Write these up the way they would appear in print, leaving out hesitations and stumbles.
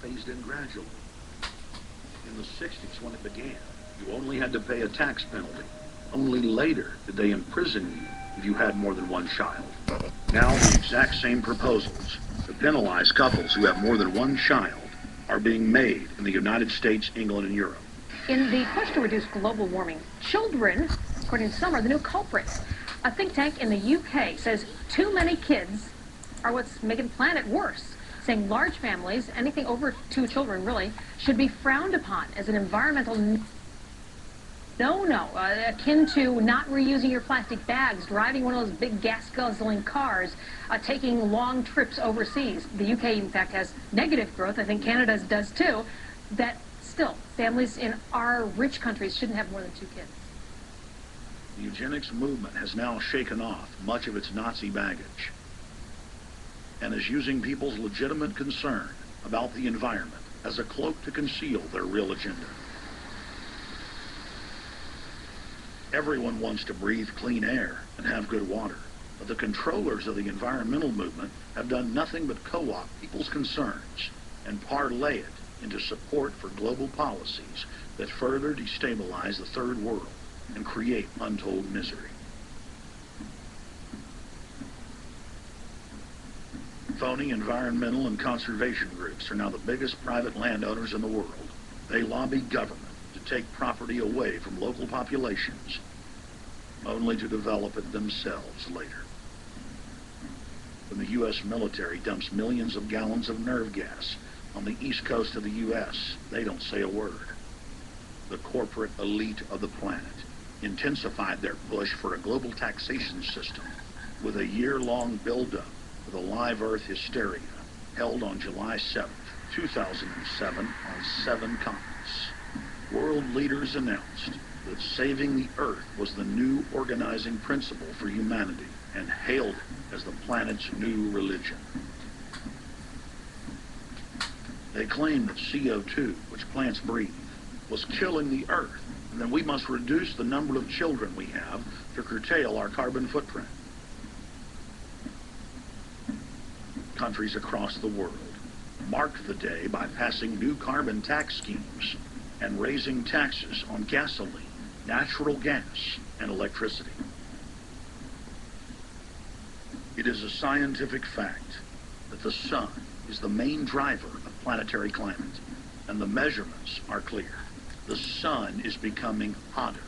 phased in gradually. In the 60s, when it began, you only had to pay a tax penalty. Only later did they imprison you if you had more than one child. Now the exact same proposals to penalize couples who have more than one child are being made in the United States, England, and Europe. In the push to reduce global warming, children, according to some, are the new culprits. A think tank in the UK says too many kids are what's making the planet worse, saying large families, anything over 2 children really, should be frowned upon as an environmental no-no, akin to not reusing your plastic bags, driving one of those big gas-guzzling cars, taking long trips overseas. The UK, in fact, has negative growth. I think Canada does too. That still, families in our rich countries shouldn't have more than 2 kids. The eugenics movement has now shaken off much of its Nazi baggage and is using people's legitimate concern about the environment as a cloak to conceal their real agenda. Everyone wants to breathe clean air and have good water, but the controllers of the environmental movement have done nothing but co-opt people's concerns and parlay it into support for global policies that further destabilize the third world and create untold misery. Phony environmental and conservation groups are now the biggest private landowners in the world. They lobby government to take property away from local populations, only to develop it themselves later. When the U.S. military dumps millions of gallons of nerve gas on the east coast of the U.S., they don't say a word. The corporate elite of the planet intensified their push for a global taxation system with a year-long buildup of the live earth hysteria held on July 7th, 2007 on 7 continents. World leaders announced that saving the earth was the new organizing principle for humanity and hailed it as the planet's new religion. They claimed that CO2, which plants breathe, was killing the earth, and that we must reduce the number of children we have to curtail our carbon footprint. Countries across the world marked the day by passing new carbon tax schemes and raising taxes on gasoline, natural gas, and electricity. It is a scientific fact that the sun is the main driver of planetary climate, and the measurements are clear. The sun is becoming hotter,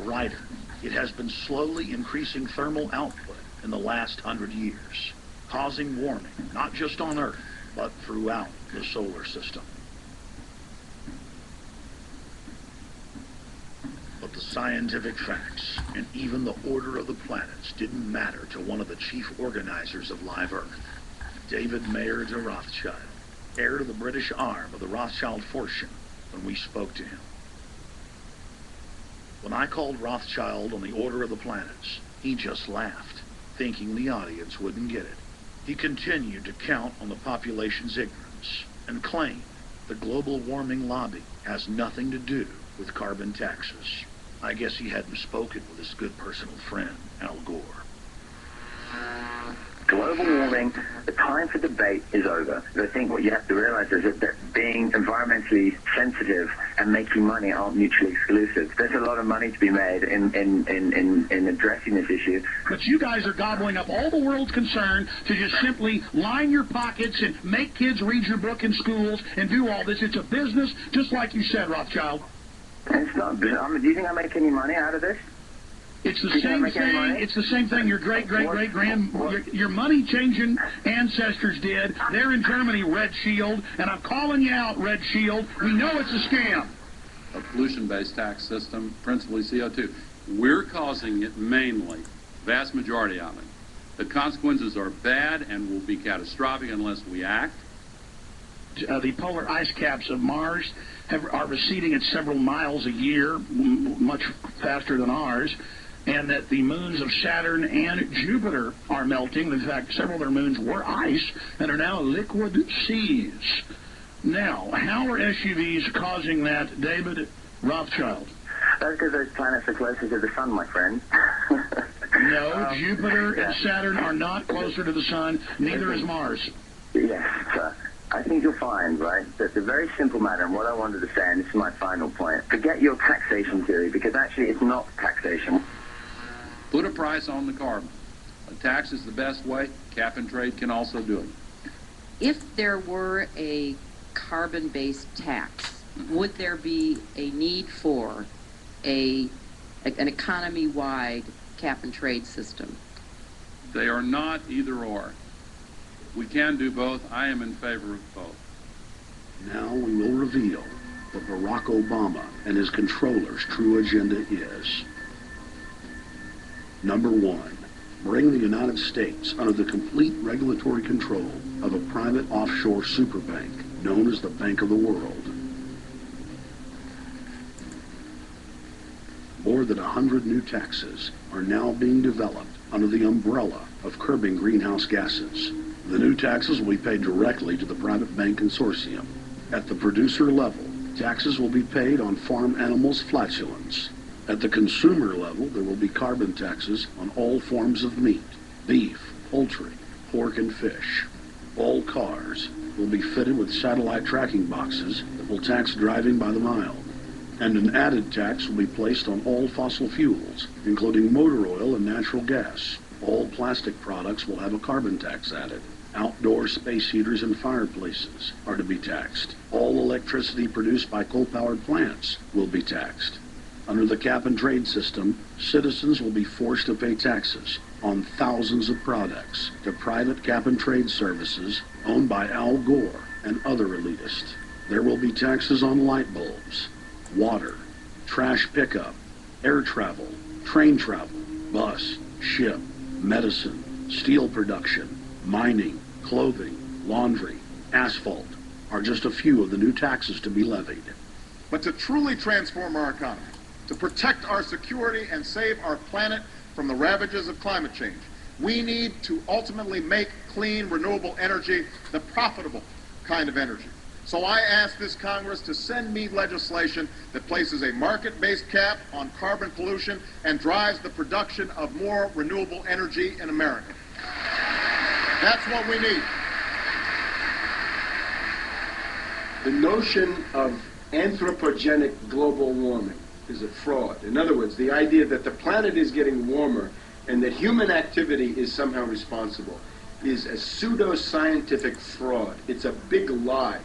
brighter. It has been slowly increasing thermal output in the last 100 years, causing warming not just on Earth, but throughout the solar system. But the scientific facts and even the order of the planets didn't matter to one of the chief organizers of Live Earth, David Mayer de Rothschild, heir to the British arm of the Rothschild fortune, when we spoke to him. When I called Rothschild on the order of the planets, he just laughed, thinking the audience wouldn't get it. He continued to count on the population's ignorance and claimed the global warming lobby has nothing to do with carbon taxes. I guess he hadn't spoken with his good personal friend, Al Gore. Global warming, the time for debate is over. I think what you have to realize is that being environmentally sensitive and making money aren't mutually exclusive. There's a lot of money to be made in addressing this issue. But you guys are gobbling up all the world's concern to just simply line your pockets and make kids read your book in schools and do all this. It's a business, just like you said, Rothschild. It's not. Do you think I make any money out of this? It's the same thing. It's the same thing your your money-changing ancestors did. They're in Germany, Red Shield, and I'm calling you out, Red Shield. We know it's a scam. A pollution-based tax system, principally CO2. We're causing it mainly, vast majority of it. The consequences are bad and will be catastrophic unless we act. The polar ice caps of Mars are receding at several miles a year, much faster than ours, and that the moons of Saturn and Jupiter are melting. In fact, several of their moons were ice and are now liquid seas. Now, how are SUVs causing that, David Rothschild? That's because those planets are closer to the sun, my friend. No, Jupiter and Saturn are not closer to the sun. Neither is Mars. Yes, I think you'll find, right, that the very simple matter, and what I wanted to say, and this is my final point, forget your taxation theory, because actually it's not taxation. Put a price on the carbon. A tax is the best way. Cap and trade can also do it. If there were a carbon-based tax, would there be a need for an economy-wide cap and trade system? They are not either or. We can do both. I am in favor of both. Now we will reveal what Barack Obama and his controller's true agenda is. Number one, bring the United States under the complete regulatory control of a private offshore superbank known as the Bank of the World. More than 100 new taxes are now being developed under the umbrella of curbing greenhouse gases. The new taxes will be paid directly to the private bank consortium. At the producer level, taxes will be paid on farm animals' flatulence. At the consumer level, there will be carbon taxes on all forms of meat, beef, poultry, pork, and fish. All cars will be fitted with satellite tracking boxes that will tax driving by the mile. And an added tax will be placed on all fossil fuels, including motor oil and natural gas. All plastic products will have a carbon tax added. Outdoor space heaters and fireplaces are to be taxed. All electricity produced by coal-powered plants will be taxed. Under the cap and trade system, citizens will be forced to pay taxes on thousands of products to private cap and trade services owned by Al Gore and other elitists. There will be taxes on light bulbs, water, trash pickup, air travel, train travel, bus, ship, medicine, steel production, mining, clothing, laundry, asphalt are just a few of the new taxes to be levied. But to truly transform our economy, to protect our security and save our planet from the ravages of climate change, we need to ultimately make clean, renewable energy the profitable kind of energy. So I ask this Congress to send me legislation that places a market-based cap on carbon pollution and drives the production of more renewable energy in America. That's what we need. The notion of anthropogenic global warming is a fraud. In other words, the idea that the planet is getting warmer and that human activity is somehow responsible is a pseudo-scientific fraud. It's a big lie.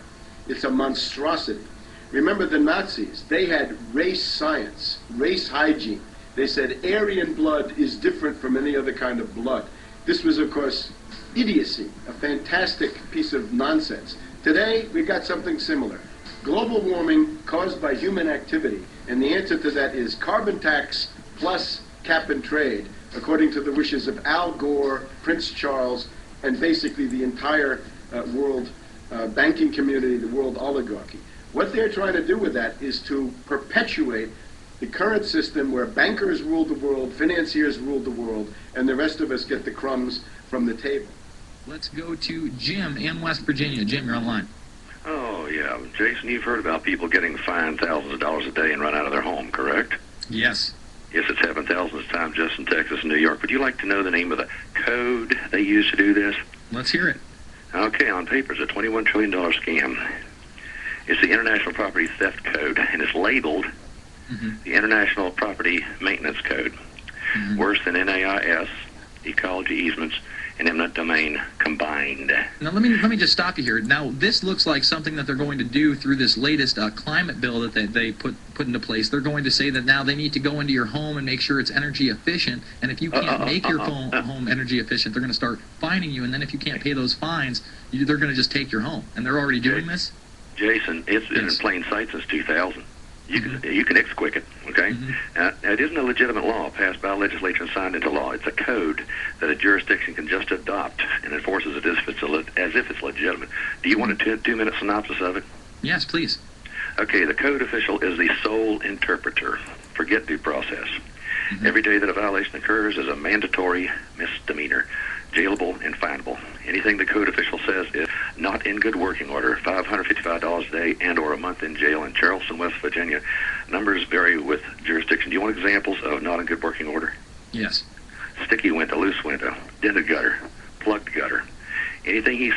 It's a monstrosity. Remember the Nazis, they had race science, race hygiene. They said Aryan blood is different from any other kind of blood. This was, of course, idiocy, a fantastic piece of nonsense. Today, we got something similar. Global warming caused by human activity, and the answer to that is carbon tax plus cap and trade, according to the wishes of Al Gore, Prince Charles, and basically the entire world banking community, the world oligarchy. What they're trying to do with that is to perpetuate the current system where bankers rule the world, financiers rule the world, and the rest of us get the crumbs from the table. Let's go to Jim in West Virginia. Jim, you're online. Oh, yeah. Jason, you've heard about people getting fined thousands of dollars a day and run out of their home, correct? Yes. Yes, it's happened thousands of times just in Texas and New York. Would you like to know the name of the code they use to do this? Let's hear it. Okay, on paper, it's a $21 trillion scam. It's the International Property Theft Code, and it's labeled the International Property Maintenance Code. Worse than NAIS, ecology easements, and eminent domain combined. Now, let me just stop you here. Now, this looks like something that they're going to do through this latest climate bill that they put into place. They're going to say that now they need to go into your home and make sure it's energy efficient, and if you can't make your home energy efficient, they're going to start fining you, and then if you can't pay those fines, they're going to just take your home. And they're already doing this? Jason, it's been in plain sight since 2000. You can exquick it, okay? It isn't a legitimate law passed by a legislature and signed into law. It's a code that a jurisdiction can just adopt and enforces it as if it's legitimate. Do you want a 2-minute synopsis of it? Yes, please. Okay, the code official is the sole interpreter. Forget due process. Every day that a violation occurs is a mandatory misdemeanor, jailable and finable. Anything the code official says is not in good working order, $555 a day and or a month in jail in Charleston, West Virginia. Numbers vary with jurisdiction. Do you want examples of not in good working order? Yes. Sticky window, loose window, dented gutter, plugged gutter. Anything he